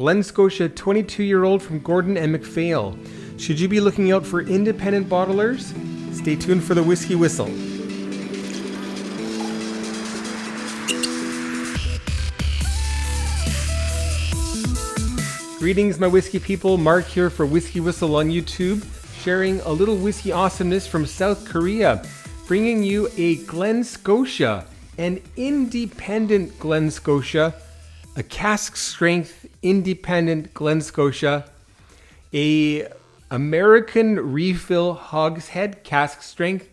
Glen Scotia 22-year-old from Gordon and MacPhail. Should you be looking out for independent bottlers? Stay tuned for the Whisky Whistle. Greetings, my whiskey people. Mark here for Whisky Whistle on YouTube, sharing a little whiskey awesomeness from South Korea, bringing you a Glen Scotia, an independent Glen Scotia, a cask strength independent Glen Scotia, a American refill hogshead cask strength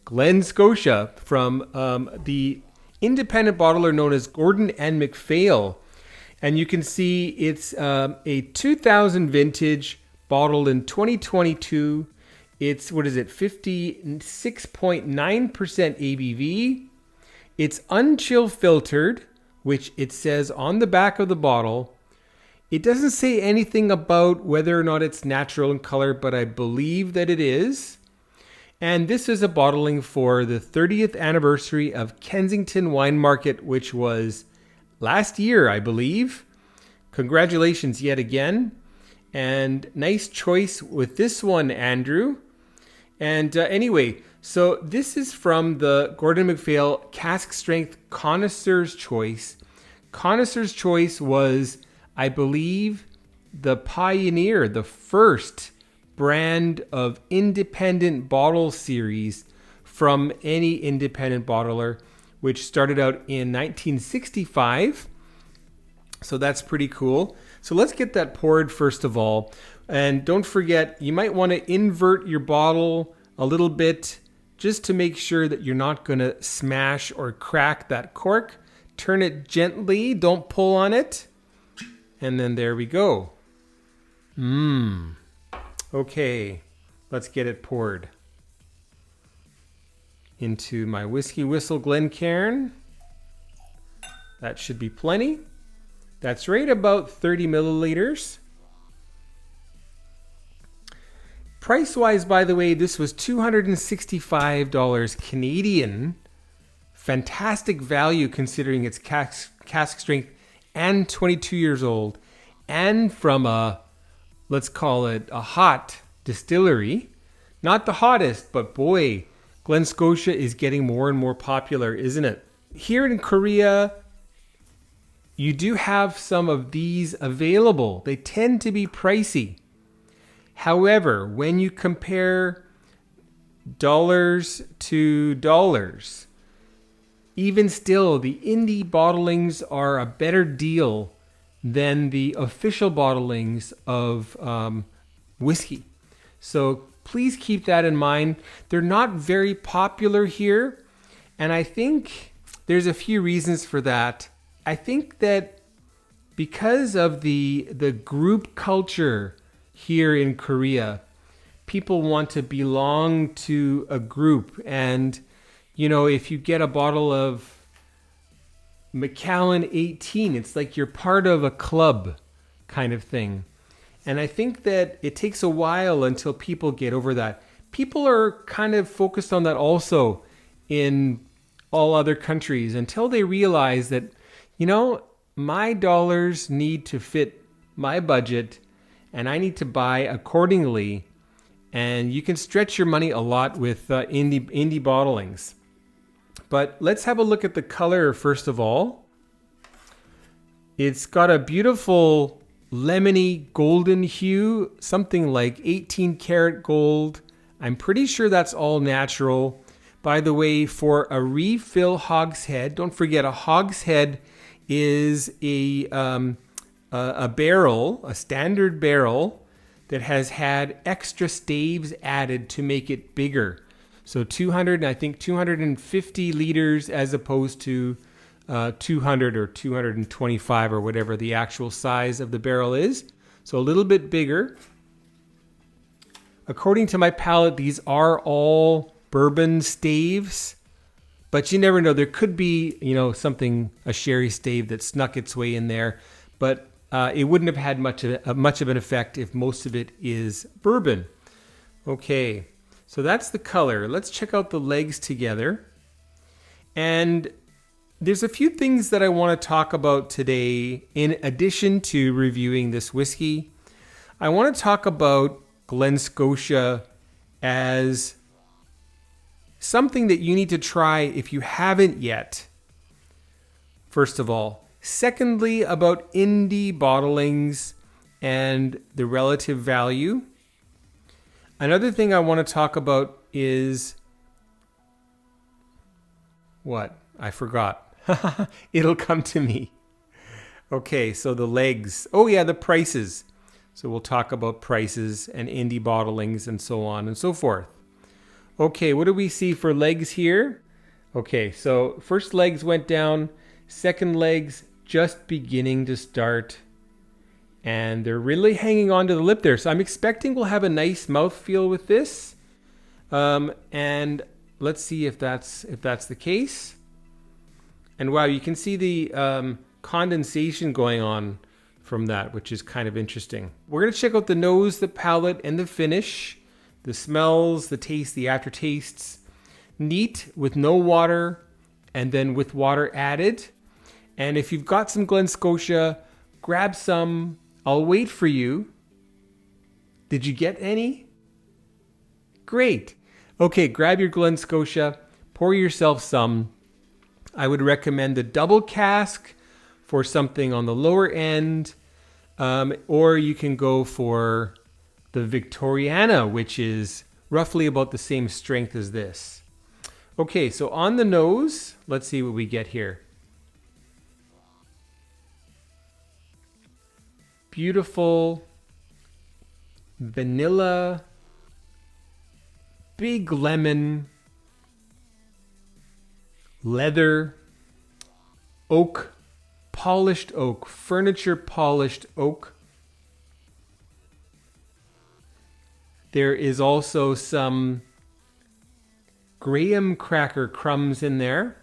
Glen Scotia from the independent bottler known as Gordon and MacPhail. And you can see it's a 2000 vintage, bottled in 2022. It's, 56.9% ABV. It's unchill filtered, which it says on the back of the bottle. It doesn't say anything about whether or not it's natural in color, but I believe that it is. And this is a bottling for the 30th anniversary of Kensington Wine Market, which was last year, I believe. Congratulations yet again. And nice choice with this one, Andrew. And anyway, so this is from the Gordon MacPhail Cask Strength Connoisseur's Choice. Connoisseur's Choice was, I believe, the pioneer, the first brand of independent bottle series from any independent bottler, which started out in 1965. So that's pretty cool. So let's get that poured first of all. And don't forget, you might want to invert your bottle a little bit just to make sure that you're not going to smash or crack that cork. Turn it gently, don't pull on it. And then there we go. Okay, let's get it poured into my Whisky Whistle Glencairn. That should be plenty. That's right about 30 milliliters. Price-wise, by the way, this was $265 Canadian. Fantastic value considering it's cask strength and 22 years old. And from a, let's call it a hot distillery. Not the hottest, but boy, Glen Scotia is getting more and more popular, isn't it? Here in Korea, you do have some of these available. They tend to be pricey. However, when you compare dollars to dollars, even still, the indie bottlings are a better deal than the official bottlings of whiskey. So please keep that in mind. They're not very popular here, and I think there's a few reasons for that. I think that because of the group culture here in Korea, people want to belong to a group. And, you know, if you get a bottle of Macallan 18, it's like you're part of a club kind of thing. And I think that it takes a while until people get over that. People are kind of focused on that also in all other countries until they realize that, you know, my dollars need to fit my budget and I need to buy accordingly. And you can stretch your money a lot with indie bottlings. But let's have a look at the color first of all. It's got a beautiful lemony golden hue, something like 18 karat gold. I'm pretty sure that's all natural. By the way, for a refill hogshead, don't forget a hogshead is a barrel, a standard barrel that has had extra staves added to make it bigger. So 250 liters as opposed to 200 or 225 or whatever the actual size of the barrel is. So a little bit bigger. According to my palate, these are all bourbon staves, but you never know. There could be, you know, a sherry stave that snuck its way in there, but it wouldn't have had much of an effect if most of it is bourbon. Okay, so that's the color. Let's check out the legs together. And there's a few things that I want to talk about today in addition to reviewing this whiskey. I want to talk about Glen Scotia as something that you need to try if you haven't yet, first of all. Secondly, about indie bottlings and the relative value. Another thing I want to talk about is what? I forgot. It'll come to me. Okay, so the legs. Oh yeah, the prices. So we'll talk about prices and indie bottlings and so on and so forth. Okay, what do we see for legs here? Okay, so first legs went down, second legs just beginning to start, and they're really hanging on to the lip there. So I'm expecting we'll have a nice mouthfeel with this. And let's see if that's the case. And wow, you can see the condensation going on from that, which is kind of interesting. We're going to check out the nose, the palate, and the finish. The smells, the taste, the aftertastes. Neat with no water and then with water added. And if you've got some Glen Scotia, grab some. I'll wait for you. Did you get any? Great. Okay, grab your Glen Scotia, pour yourself some. I would recommend the double cask for something on the lower end, or you can go for the Victoriana, which is roughly about the same strength as this. Okay, so on the nose, let's see what we get here. Beautiful vanilla, big lemon, leather, oak, polished oak, furniture polished oak. There is also some graham cracker crumbs in there.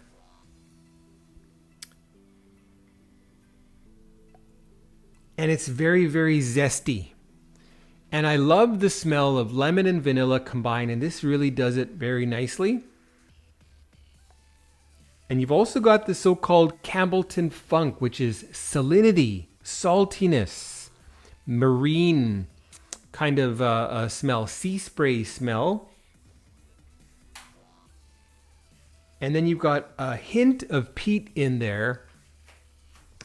And it's very, very zesty. And I love the smell of lemon and vanilla combined, and this really does it very nicely. And you've also got the so-called Campbellton funk, which is salinity, saltiness, marine kind of a smell, sea spray smell. And then you've got a hint of peat in there.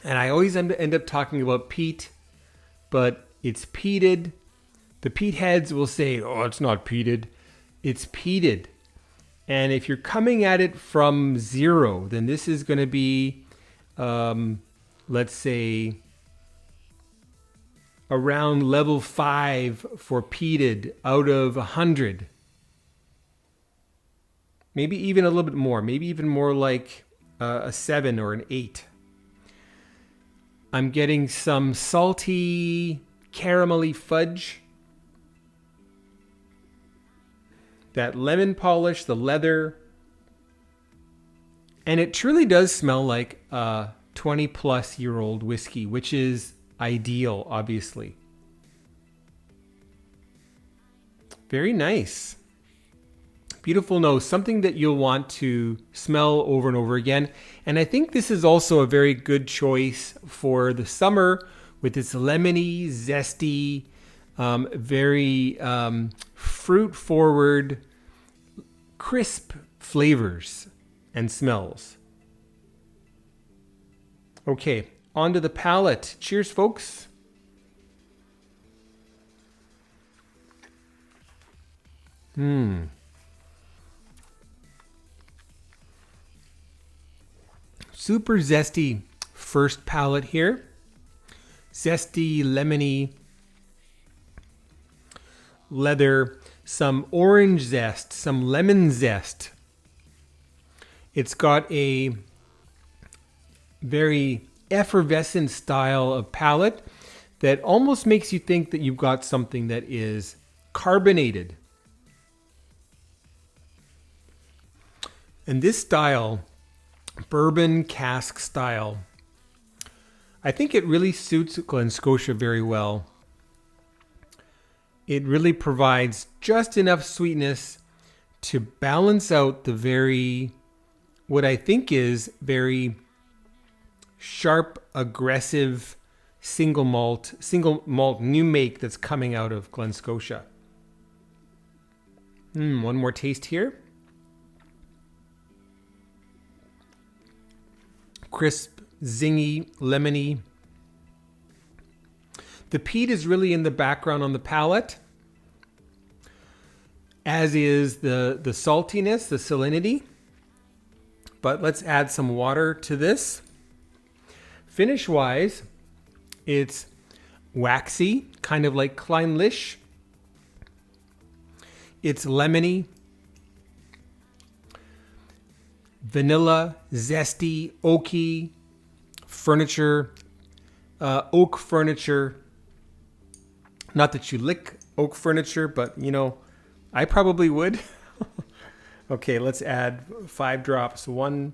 And I always end up talking about peat, but it's peated. The peat heads will say, oh, it's not peated. It's peated. And if you're coming at it from zero, then this is going to be, let's say, around level 5 for peated out of 100. Maybe even a little bit more. Maybe even more like a 7 or an 8. I'm getting some salty, caramelly fudge. That lemon polish, the leather. And it truly does smell like a 20-plus-year-old whiskey, which is ideal, obviously. Very nice. Beautiful nose, something that you'll want to smell over and over again. And I think this is also a very good choice for the summer with its lemony, zesty, very fruit-forward, crisp flavors and smells. Okay, on to the palate. Cheers, folks. Super zesty first palate here. Zesty, lemony, leather, some orange zest, some lemon zest. It's got a very effervescent style of palate that almost makes you think that you've got something that is carbonated. And this style, bourbon cask style, I think it really suits Glen Scotia very well. It really provides just enough sweetness to balance out the very what I think is very sharp, aggressive single malt new make that's coming out of Glen Scotia. One more taste here. Crisp, zingy, lemony. The peat is really in the background on the palate, as is the saltiness, the salinity. But let's add some water to this. Finish-wise, it's waxy, kind of like Kleinlich. It's lemony, vanilla, zesty, oaky, furniture, oak furniture. Not that you lick oak furniture, but you know, I probably would. Okay, let's add 5 drops. 1,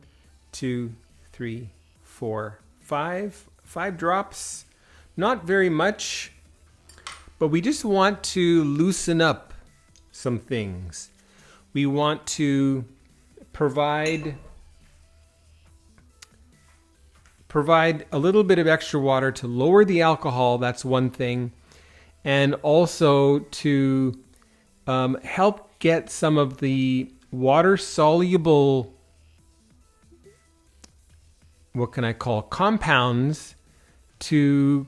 2, 3, 4, 5. 5 drops. Not very much, but we just want to loosen up some things. We want to provide a little bit of extra water to lower the alcohol. That's one thing. And also to help get some of the water-soluble, what can I call, compounds to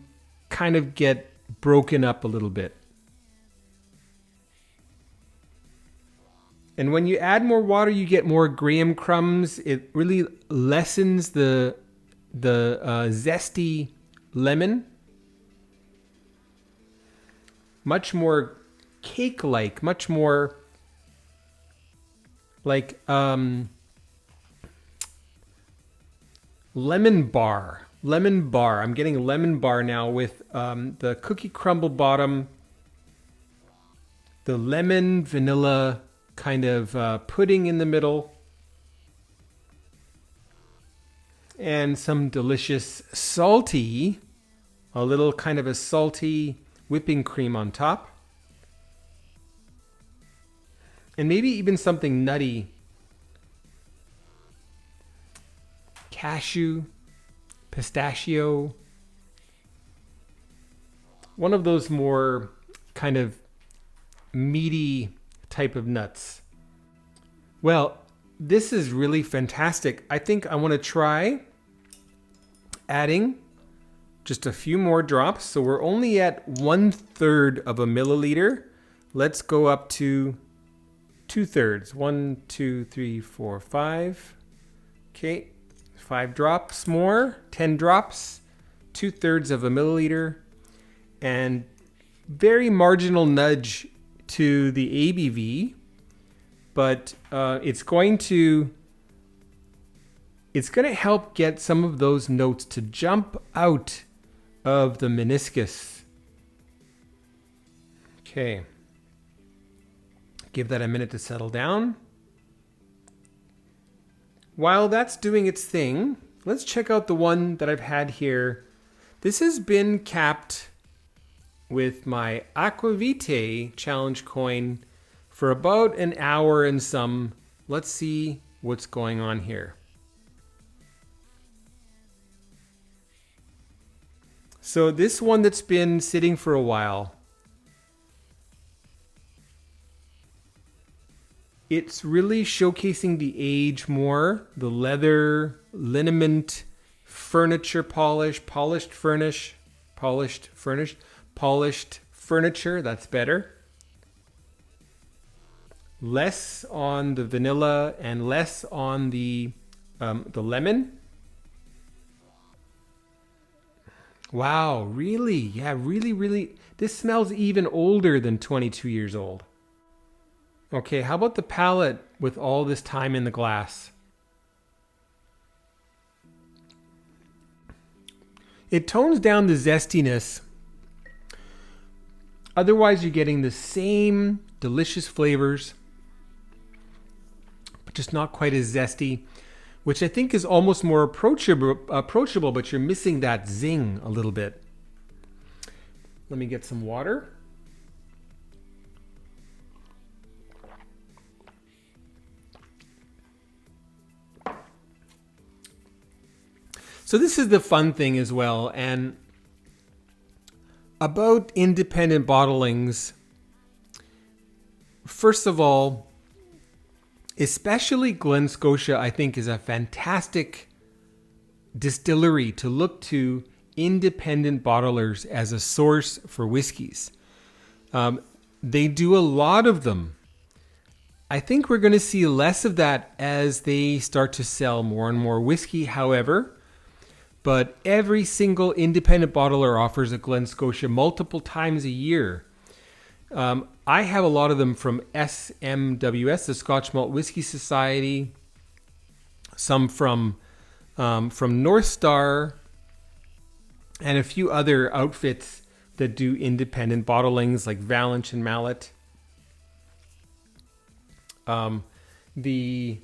kind of get broken up a little bit. And when you add more water, you get more graham crumbs. It really lessens the zesty lemon. Much more cake-like, much more like lemon bar. Lemon bar. I'm getting lemon bar now with the cookie crumble bottom, the lemon vanilla kind of pudding in the middle, and some delicious salty, a little kind of a salty whipping cream on top. And maybe even something nutty. Cashew, pistachio. One of those more kind of meaty type of nuts. Well, this is really fantastic. I think I want to try adding just a few more drops. So we're only at 1/3 of a milliliter. Let's go up to 2/3. 1, 2, 3, 4, 5. Okay, 5 drops more, 10 drops, 2/3 of a milliliter, and very marginal nudge to the ABV, but it's going to help get some of those notes to jump out of the meniscus. Okay. Give that a minute to settle down. While that's doing its thing, let's check out the one that I've had here. This has been capped with my Aquavitae challenge coin for about an hour and some. Let's see what's going on here. So this one that's been sitting for a while, it's really showcasing the age more, the leather, liniment, furniture polish, polished furniture, that's better. Less on the vanilla and less on the lemon. Wow, really? Yeah, really. This smells even older than 22 years old. Okay, how about the palate with all this time in the glass? It tones down the zestiness. Otherwise, you're getting the same delicious flavors, but just not quite as zesty, which I think is almost more approachable, but you're missing that zing a little bit. Let me get some water. So this is the fun thing as well. And about independent bottlings, first of all, especially Glen Scotia, I think, is a fantastic distillery to look to independent bottlers as a source for whiskeys. They do a lot of them. I think we're going to see less of that as they start to sell more and more whiskey, however. But every single independent bottler offers a Glen Scotia multiple times a year. I have a lot of them from SMWS, the Scotch Malt Whisky Society. Some from North Star, and a few other outfits that do independent bottlings like Valence and Mallet. The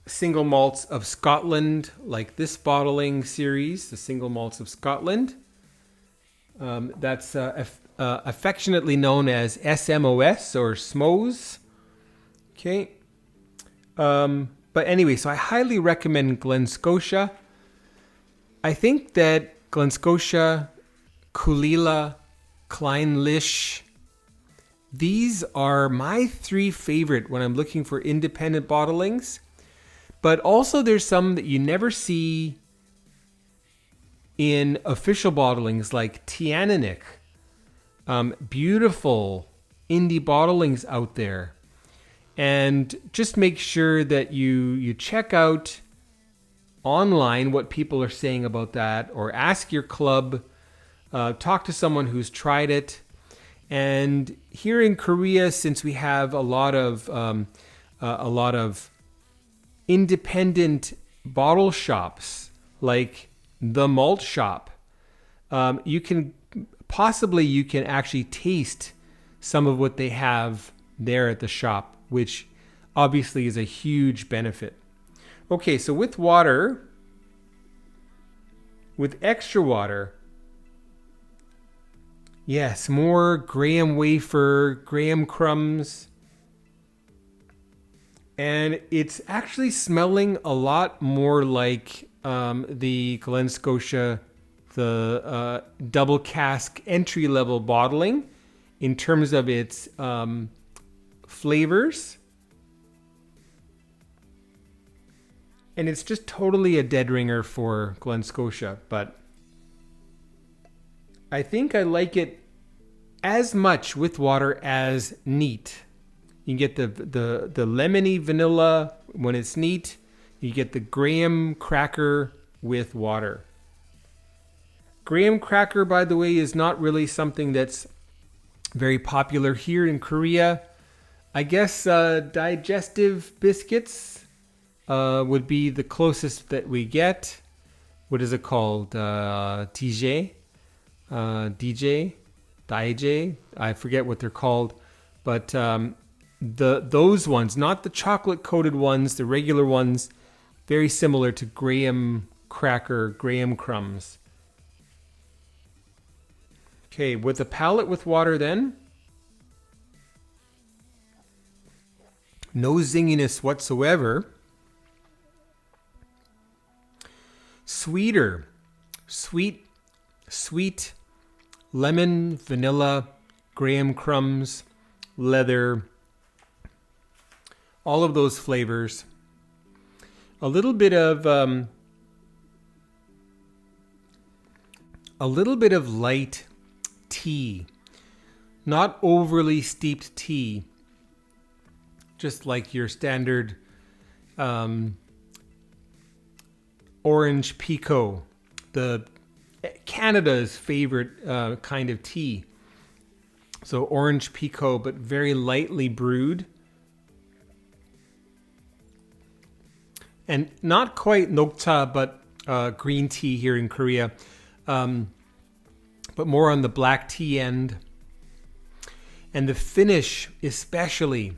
Single Malts of Scotland, like this bottling series, the Single Malts of Scotland. That's affectionately known as SMOS or SMOS. Okay. But anyway, so I highly recommend Glen Scotia. I think that Glen Scotia, Kulila, Kleinlich, these are my three favorite when I'm looking for independent bottlings. But also there's some that you never see in official bottlings like Tiananik. Beautiful indie bottlings out there. And just make sure that you check out online what people are saying about that, or ask your club, talk to someone who's tried it. And here in Korea, since we have a lot of independent bottle shops like the Malt Shop, you can actually taste some of what they have there at the shop, which obviously is a huge benefit. Okay, so with extra water, yes, more graham wafer, graham crumbs. And it's actually smelling a lot more like the Glen Scotia, the double cask entry-level bottling in terms of its flavors. And it's just totally a dead ringer for Glen Scotia. But I think I like it as much with water as neat. You get the lemony vanilla when it's neat. You get the graham cracker with water. Graham cracker, by the way, is not really something that's very popular here in Korea. I guess digestive biscuits would be the closest that we get. What is it called? DJ? I forget what they're called. But those ones, not the chocolate coated ones, the regular ones, very similar to graham cracker, graham crumbs. Okay, with the palate with water then. No zinginess whatsoever. Sweeter. Sweet, lemon, vanilla, graham crumbs, leather, all of those flavors. A little bit of light tea, not overly steeped tea, just like your standard orange pekoe, the Canada's favorite kind of tea. So orange pekoe, but very lightly brewed. And not quite nokcha, but green tea here in Korea. But more on the black tea end. And the finish especially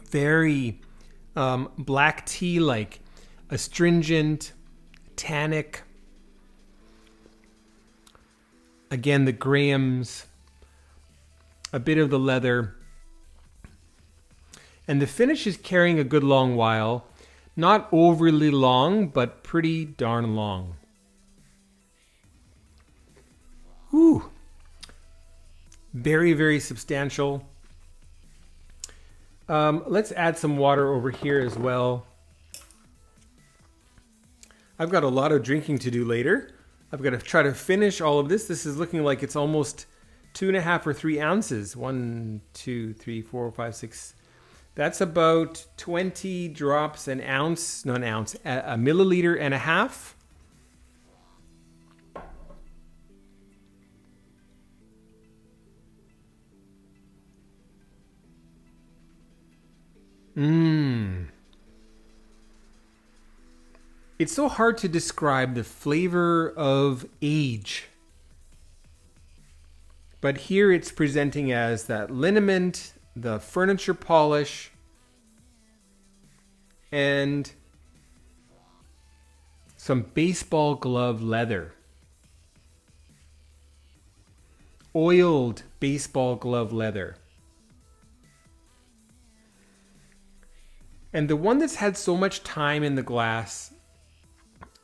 very black tea-like, astringent, tannic. Again, the grahams, a bit of the leather. And the finish is carrying a good long while. Not overly long, but pretty darn long. Whew. Very, very substantial. Let's add some water over here as well. I've got a lot of drinking to do later. I've got to try to finish all of this. This is looking like it's almost 2.5 or 3 ounces. 1, 2, 3, 4, 5, 6. That's about 20 drops an ounce, not an ounce, a milliliter and a half. It's so hard to describe the flavor of age. But here it's presenting as that liniment, the furniture polish, and some baseball glove leather. Oiled baseball glove leather. And the one that's had so much time in the glass,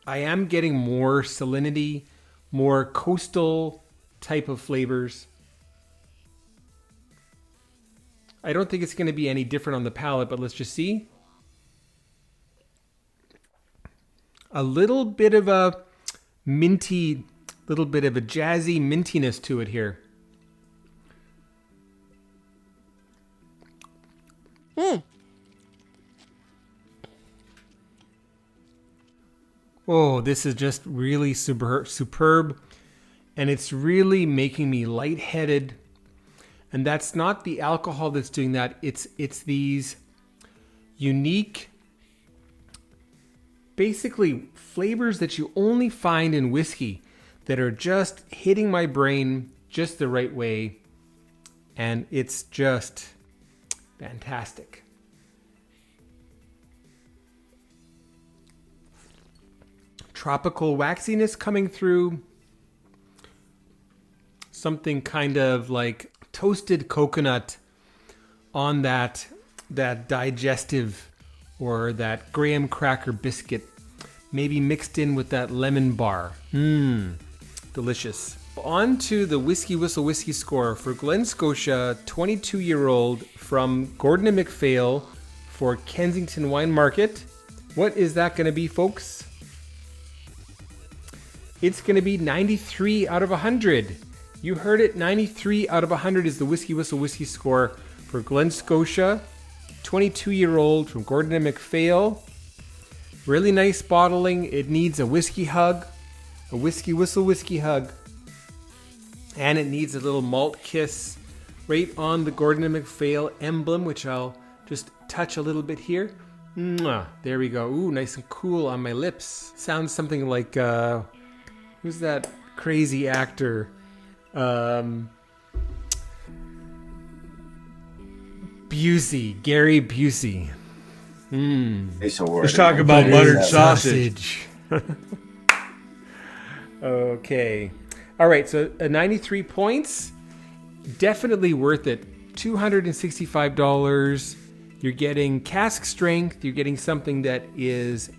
I am getting more salinity, more coastal type of flavors. I don't think it's going to be any different on the palate, but let's just see. A little bit of a minty, little bit of a jazzy mintiness to it here. Oh, this is just really superb. And it's really making me lightheaded. And that's not the alcohol that's doing that. It's these unique, basically flavors that you only find in whiskey that are just hitting my brain just the right way. And it's just fantastic. Tropical waxiness coming through. Something kind of like toasted coconut on that digestive or that graham cracker biscuit, maybe mixed in with that lemon bar. Delicious. On to the Whisky Whistle whiskey score for Glen Scotia, 22-year-old from Gordon and MacPhail for Kensington Wine Market. What is that going to be, folks? It's going to be 93 out of 100. You heard it, 93 out of 100 is the Whisky Whistle whiskey score for Glen Scotia, 22-year-old from Gordon and MacPhail. Really nice bottling. It needs a whiskey hug, a Whisky Whistle whiskey hug. And it needs a little malt kiss right on the Gordon and MacPhail emblem, which I'll just touch a little bit here. Mwah, there we go. Ooh, nice and cool on my lips. Sounds something like, who's that crazy actor? Busey, Gary Busey. Let's talk about buttered sausage. Okay. All right, so 93 points. Definitely worth it. $265. You're getting cask strength. You're getting something that is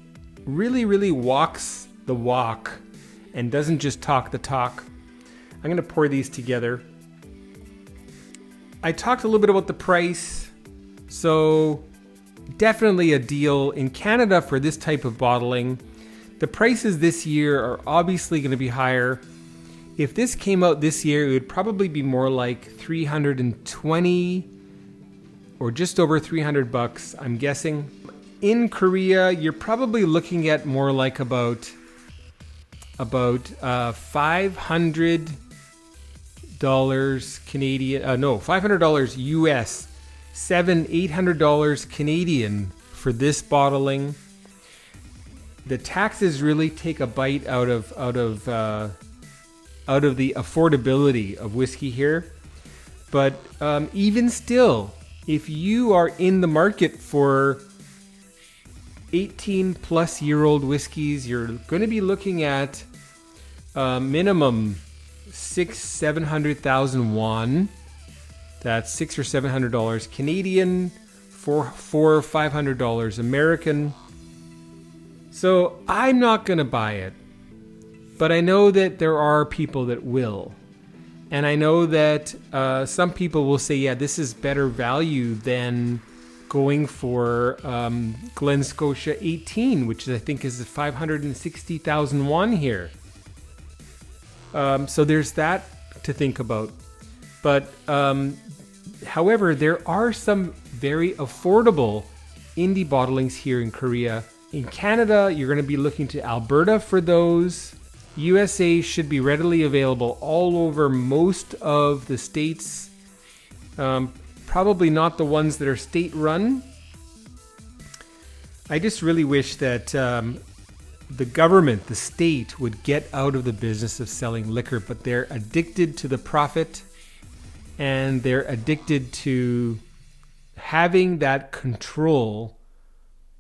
really, really walks the walk and doesn't just talk the talk. I'm going to pour these together. I talked a little bit about the price. So definitely a deal in Canada for this type of bottling. The prices this year are obviously going to be higher. If this came out this year, it would probably be more like $320 or just over $300, I'm guessing. In Korea, you're probably looking at more like about $500 Canadian, $500 US, $800 Canadian for this bottling. The taxes really take a bite out of the affordability of whiskey here. But even still, if you are in the market for 18 plus year old whiskeys, you're going to be looking at minimum 600,000-700,000 won. That's $600 or $700 Canadian, $400 or $500 American. So I'm not going to buy it, but I know that there are people that will. And I know that some people will say, yeah, this is better value than going for Glen Scotia 18, which I think is 560,000 won here. So there's that to think about. But however, there are some very affordable indie bottlings here in Korea. In Canada, you're going to be looking to Alberta for those. USA should be readily available all over most of the states. Probably not the ones that are state-run. I just really wish that the government, the state, would get out of the business of selling liquor, but they're addicted to the profit, and they're addicted to having that control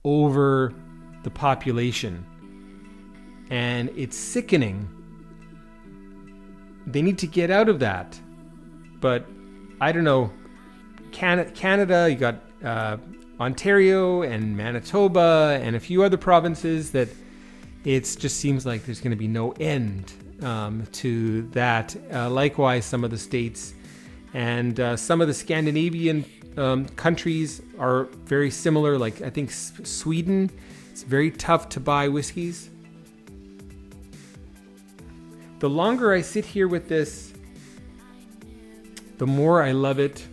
over the population. And it's sickening. They need to get out of that. But I don't know. Canada, you got Ontario and Manitoba and a few other provinces that it just seems like there's going to be no end to that. Likewise, some of the states and some of the Scandinavian countries are very similar. Like I think Sweden, it's very tough to buy whiskeys. The longer I sit here with this, the more I love it.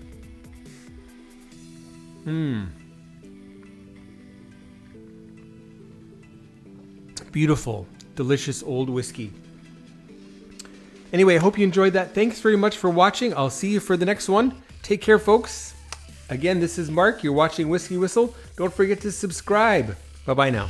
Beautiful, delicious old whiskey. Anyway, I hope you enjoyed that. Thanks very much for watching. I'll see you for the next one. Take care, folks. Again, this is Mark. You're watching Whisky Whistle. Don't forget to subscribe. Bye-bye now.